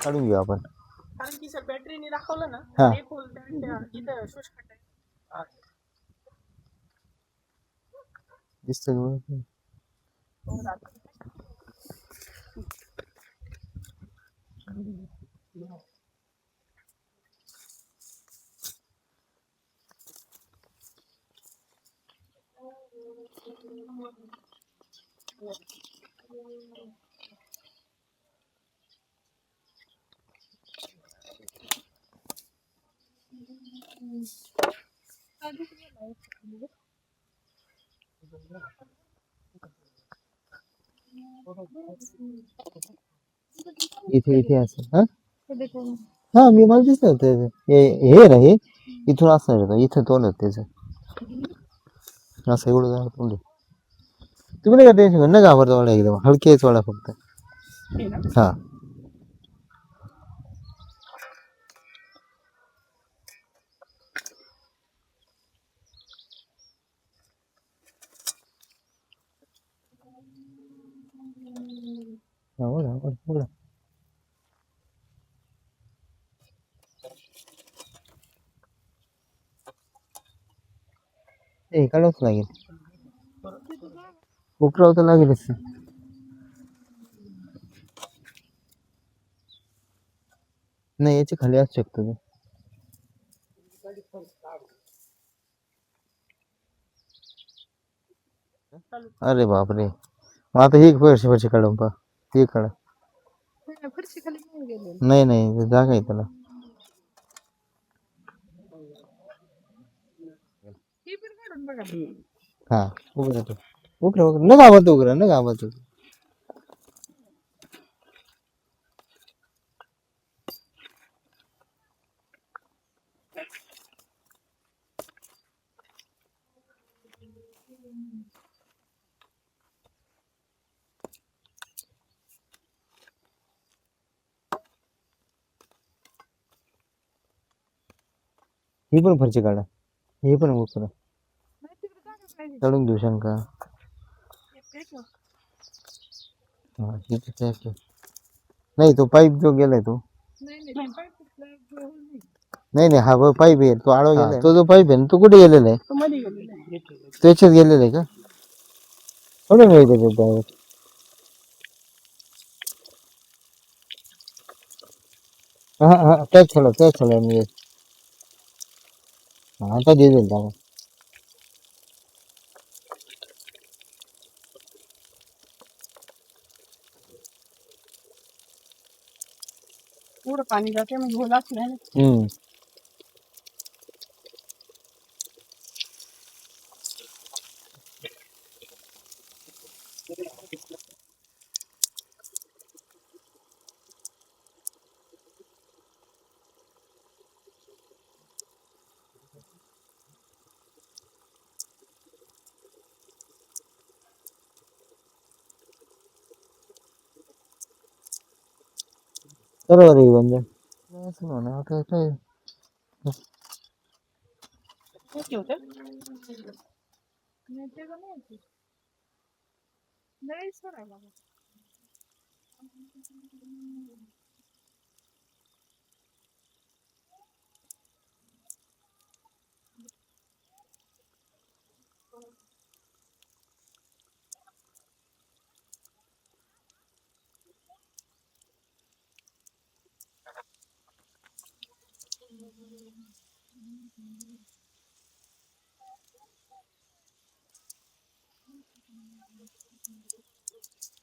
काढून घेऊ आपण. कारण की सर बॅटरीने दाखवलं ना हा. एक होल इथं शोष खड्डा दिसतं इथे इथे असं. हा हा मी मला दिसलं होतं हे ना हे इथून असणार होतं इथं तोंड होतं त्याचं असं एवढं झालं तोंड तुम्ही काय टेन्शन न घाबरता वाडा एकदम हलकेच वाडा फक्त. हा बोला. हे काढावंच लागेल उकरावं तर लागेलच. नाही याच्या खाली असू शकतो तो. अरे बापरे मग आता ही फरशी काढून पहा हे काढा. नाही नाही जागा आहे त्याला. हा उघडा तो उघडा न घाबरतो उघडा न घाबरतो. ही पण फरशी काढा हे पण उकरा काढून घेऊ शंका. हा नाही तो पाईप जो गेलाय तो नाही नाही हा पाईप आहे तो आडवा गेलाय तो जो पाईप आहे ना तो कुठे गेलेला आहे त्याच्यात गेलेला आहे का थोडं नाही त्याच्यात हा हा त्याच थोडा मी आता दिसेल त्याला. पूर्ण पाणी जाते म्हणजे होलाच नाही. बरोबर आहे बंद असं म्हणा आता काय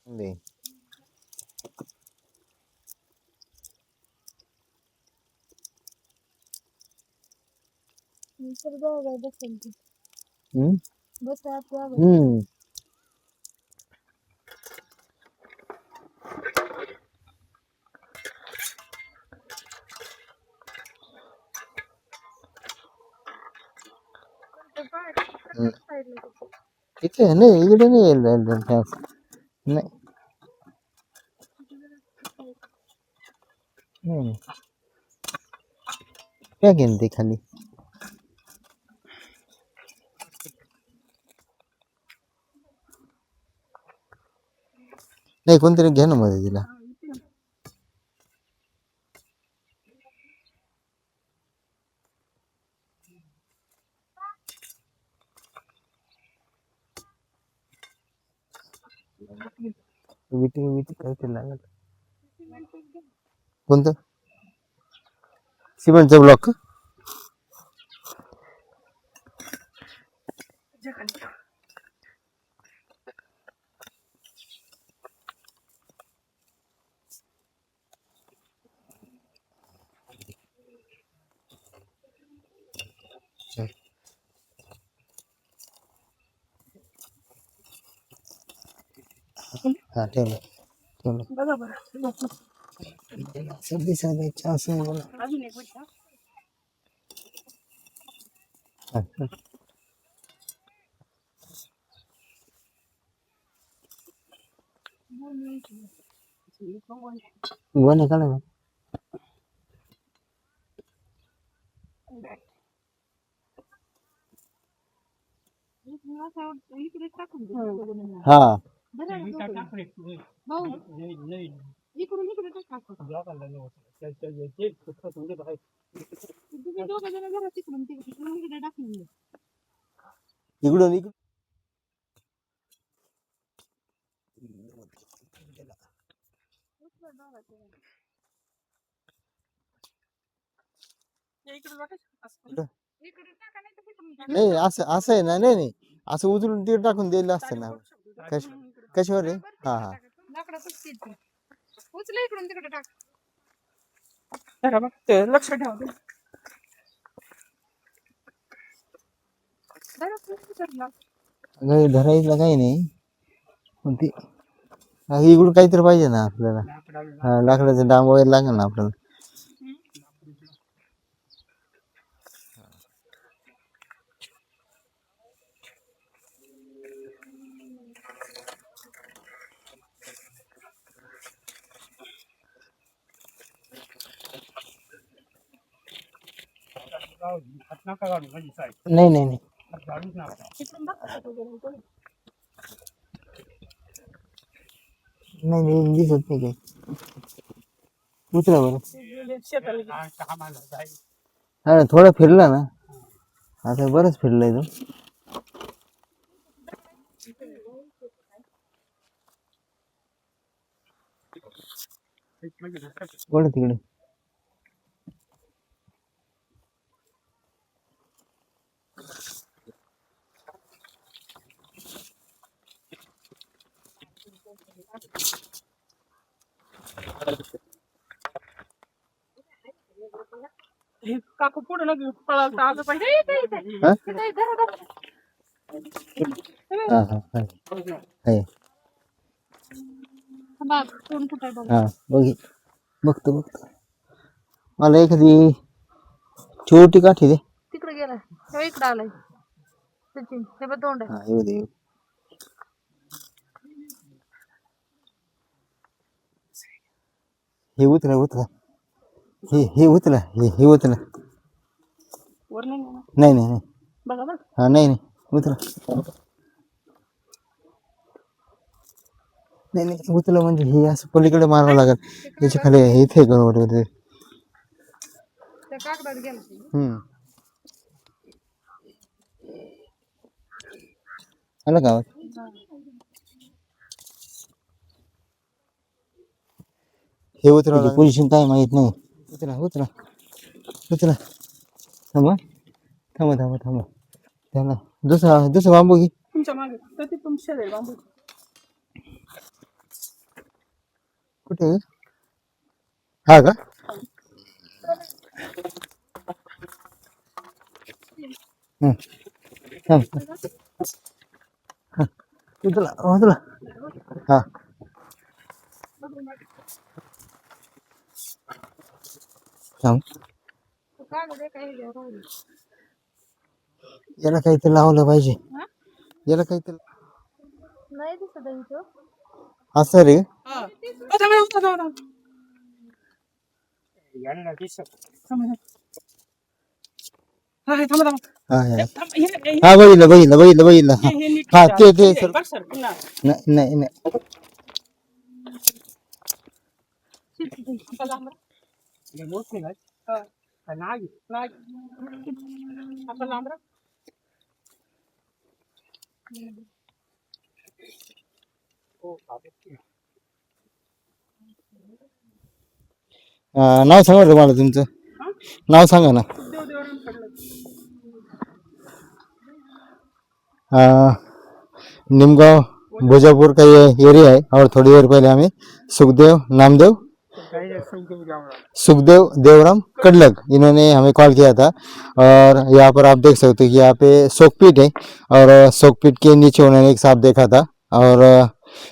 नाही. इथे नाही इकडे नाही येईल नाही काय घेईन ते खाली नाही कोणतरी घ्या ना मध्ये तिला विटी विटी काहीतरी लागत. कोणतं सिमेंटचा ब्लॉक? हा ठेवलं ठेवलं. बघा बरं सर्दी साधायची असं मला. अजून एक मिनिट हा. गोण्या काढा ना. इकडे टाकून दे. हा भाऊ इकडून इकडे टाका. तुम्ही दोघं जण जरा तिकडून तिकडून इकडे टाकून दे. इकडून इकडून इकडे टाकायचं. इकडे टाका नाही तर तिकडून टाका. नाही असं असं आहे ना. नाही नाही असं उचलून तिकडे टाकून द्यायला असतं ना. कशावर आहे? हा हा लाकडातच ते उचला इकडून तिकडे टाक. जरा बघ ते लक्ष ठेवा ते. जरा उचलला. काही धरायला काही नाही पण ते इकडून काहीतरी पाहिजे ना आपल्याला. हा लाकडाचं डांब वगैरे लागेल ना आपल्याला. नाही नाही नाही नाही नाही दिसत नाही काही. उचला बरं. हा ना थोडं फिरला ना. आता बरंच फिरलंय तो. कोण तिकडे? काकू पुढे नका पळाल तर आलं पाहिजे. हा हा हा आहे. हा बघी बघतो बघतो. मला एखादी छोटी काठी दे. तिकडे गेला इकडे आलाय सचिन. हे बघ तोंड आहे. हा येऊ दे येऊ. हे उतरा उतरा. हे उतरा. हे उतरा. वर नाही ना. नाही नाही नाही. बघा बघ. हा नाही नाही उतरा. नाही नाही उचला म्हणजे हे असं पलीकडे मारावं लागेल. याच्या खाली इथे गडबड होते. त्या कागदात गेला. आलं गावात. हे उतरा पोझिशन काय माहित नाही. उतरा उतरा उतरा. थांबा थांबा थांबा थांबा. त्याला दुसरा बांबू घे. तुमच्या मागे तर ते तुमच्या शेजारी बांबू. कुठे आहे? हा का? थांब उचला उचला. हा थांब. याला काहीतरी लावलं पाहिजे. याला काहीतरी नाही दिसत इथं. असं रे. हा बघितलं बघितलं बघितलं बघितलं. हा ते सर. नाही नाही नाव सांगा तुम्हाला तुमचं नाव सांगा ना. सुखदेव देवराम कडलं. निमगांव भोजापुर का ये एरिया है और थोड़ी देर पहले हमें सुखदेव नामदेव सुखदेव देवराम कडलक इन्होंने हमें कॉल किया था। और यहाँ पर आप देख सकते हो कि यहाँ पे सोकपीट है और सोकपीट के नीचे उन्होंने एक सांप देखा था। और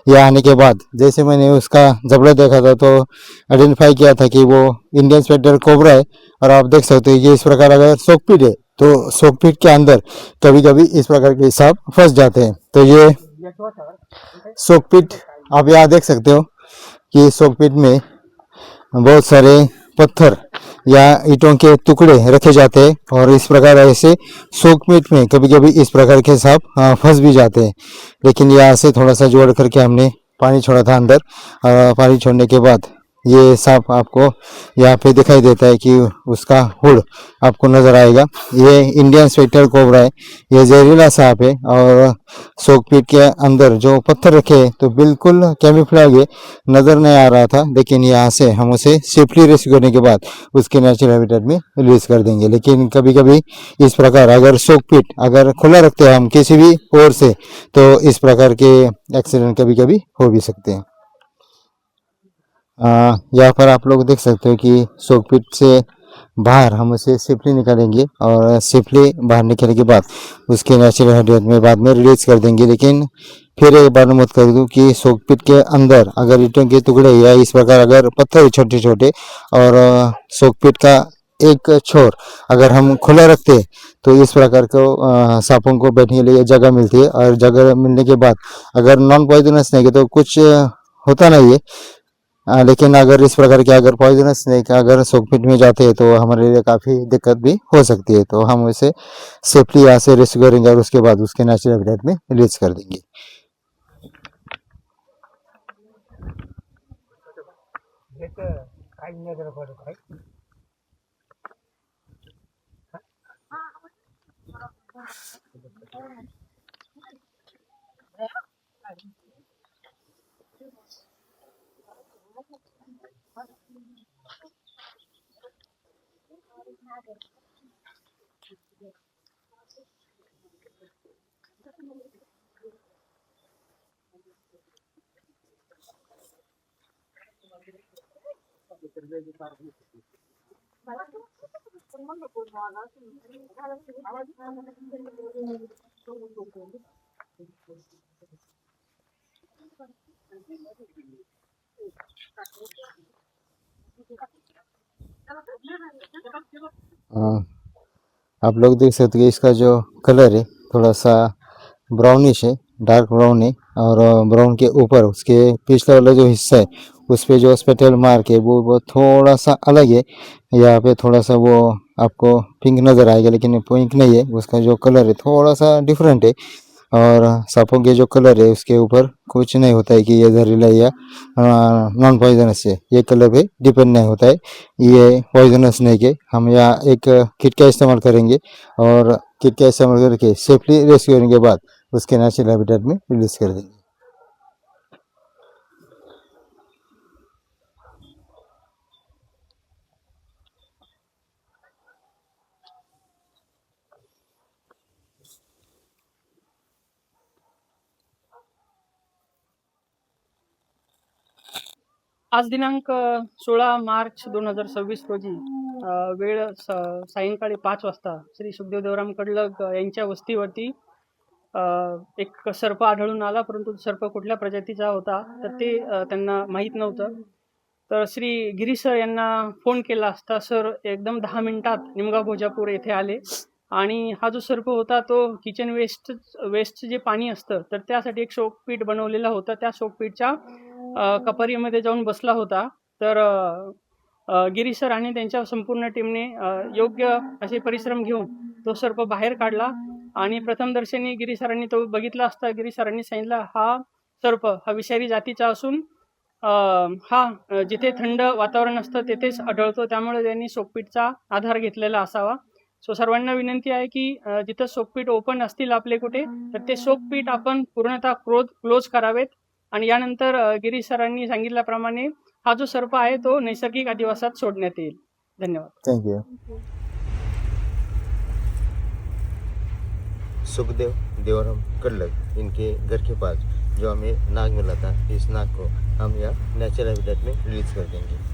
यहाँ आने के बाद जैसे मैंने उसका जबड़ा देखा था तो आइडेंटिफाई किया था कि वो इंडियन स्पेक्टर कोबरा है। और आप देख सकते हो कि इस प्रकार अगर सोकपीट है तो सोकपीट के अंदर कभी कभी इस प्रकार के सांप फंस जाते हैं। तो ये सोकपीट आप यहाँ देख सकते हो कि सोकपीट में बहुत सारे पत्थर या ईंटों के टुकड़े रखे जाते हैं और इस प्रकार ऐसे सोकपीट में कभी कभी इस प्रकार के सांप फंस भी जाते हैं। लेकिन यहाँ से थोड़ा सा जोड़ करके हमने पानी छोड़ा था अंदर। पानी छोड़ने के बाद ये सांप आपको यहाँ पे दिखाई देता है कि उसका हुड आपको नजर आएगा। ये इंडियन स्पेक्टर कोबरा है, ये जहरीला सांप है। और सोकपीट के अंदर जो पत्थर रखे हैं तो बिल्कुल कैमोफ्लेज है, नजर नहीं आ रहा था। लेकिन यहाँ से हम उसे सेफली रेस्क्यू करने के बाद उसके नेचुरल हैबिटेट में रिलीज कर देंगे। लेकिन कभी कभी इस प्रकार अगर सोकपीट अगर खुला रखते हैं हम किसी भी ओर से तो इस प्रकार के एक्सीडेंट कभी कभी हो भी सकते हैं। यहाँ पर आप लोग देख सकते हो कि सोकपीट से बाहर हम उसे सेफली निकालेंगे और सेफली बाहर निकलने के बाद उसके नेचुरल हैबिटेट में बाद में रिलीज कर देंगे। लेकिन फिर एक बार मत कर दूँ कि सोकपीट के अंदर अगर ईंटों के टुकड़े या इस प्रकार अगर पत्थर छोटे छोटे और सोकपीट का एक छोर अगर हम खुला रखते तो इस प्रकार को सांपों को बैठने के लिए जगह मिलती है। और जगह मिलने के बाद अगर नॉन पॉइजनस नहीं तो कुछ होता नहीं है। लेकिन अगर इस प्रकार के अगर पॉइजनस स्नेक अगर सोकपीट में जाते हैं तो हमारे लिए काफ़ी दिक्कत भी हो सकती है। तो हम उसे सेफली यहाँ से रेस्क्यू करेंगे और उसके बाद उसके नेचुरल हैबिटेट में रिलीज कर देंगे। आप लोग देख सकते हैं इसका जो कलर है थोड़ा सा ब्राउनिश है, डार्क ब्राउन है। और ब्राउन के ऊपर उसके पिछला वाला जो हिस्सा है उस पे जो स्पेटल मार्क है वो थोड़ा सा अलग है। यहाँ पे थोड़ा सा वो आपको पिंक नज़र आएगा लेकिन पिंक नहीं है, उसका जो कलर है थोड़ा सा डिफरेंट है। और सांपों के जो कलर है उसके ऊपर कुछ नहीं होता है कि ये जहरीला या नॉन पॉइजनस है, ये कलर पे डिपेंड नहीं होता है। ये पॉइजनस नहीं के हम यहाँ एक किट का इस्तेमाल करेंगे और किट का इस्तेमाल करके सेफली रेस्क्यू करने के बाद उसके नेचुरल हैबिटेट में रिलीज कर देंगे। आज दिनांक 16 मार्च 2026 रोजी वेळ सायंकाळी 5 वाजता श्री सुखदेव देवराम कडलक यांच्या वस्तीवरती एक सर्प आढळून आला। परंतु सर्प कुठल्या प्रजातीचा होता तर ते त्यांना माहीत नव्हतं। तर श्री गिरीश सर यांना फोन केला असता सर एकदम 10 मिनिटात निमगाव भोजापूर येथे आले आणि हा जो सर्प होता तो किचन वेस्टचं जे पाणी असतं तर त्यासाठी एक शोकपीठ बनवलेला होता, त्या शोकपीठच्या कपारीमध्ये जाऊन बसला होता। तर गिरीश सर आणि त्यांच्या संपूर्ण टीमने योग्य असे परिश्रम घेऊन तो सर्प बाहेर काढला आणि प्रथमदर्शनी गिरीश सरांनी तो बघितला असता गिरीश सरांनी सांगितलं हा सर्प हा विषारी जातीचा असून हा जिथे थंड वातावरण असतं तेथेच आढळतो, त्यामुळे त्यांनी शोकपीठचा आधार घेतलेला असावा। सो सर्वांना विनंती आहे की जिथं शोकपीठ ओपन असतील आपले कुठे तर ते शोकपीठ आपण पूर्णतः क्लोज करावेत आणि यानंतर गिरीश सरांनी सांगितल्याप्रमाणे हा जो सर्प आहे तो नैसर्गिक अधिवासात सोडण्यात येईल. धन्यवाद. Thank you. सुखदेव देवराम कल्लक इनके घर के पास जो हमें नाग मिला था, इस नाग को हम यहाँ नेचुरल हैबिटेट में रिलीज कर देंगे.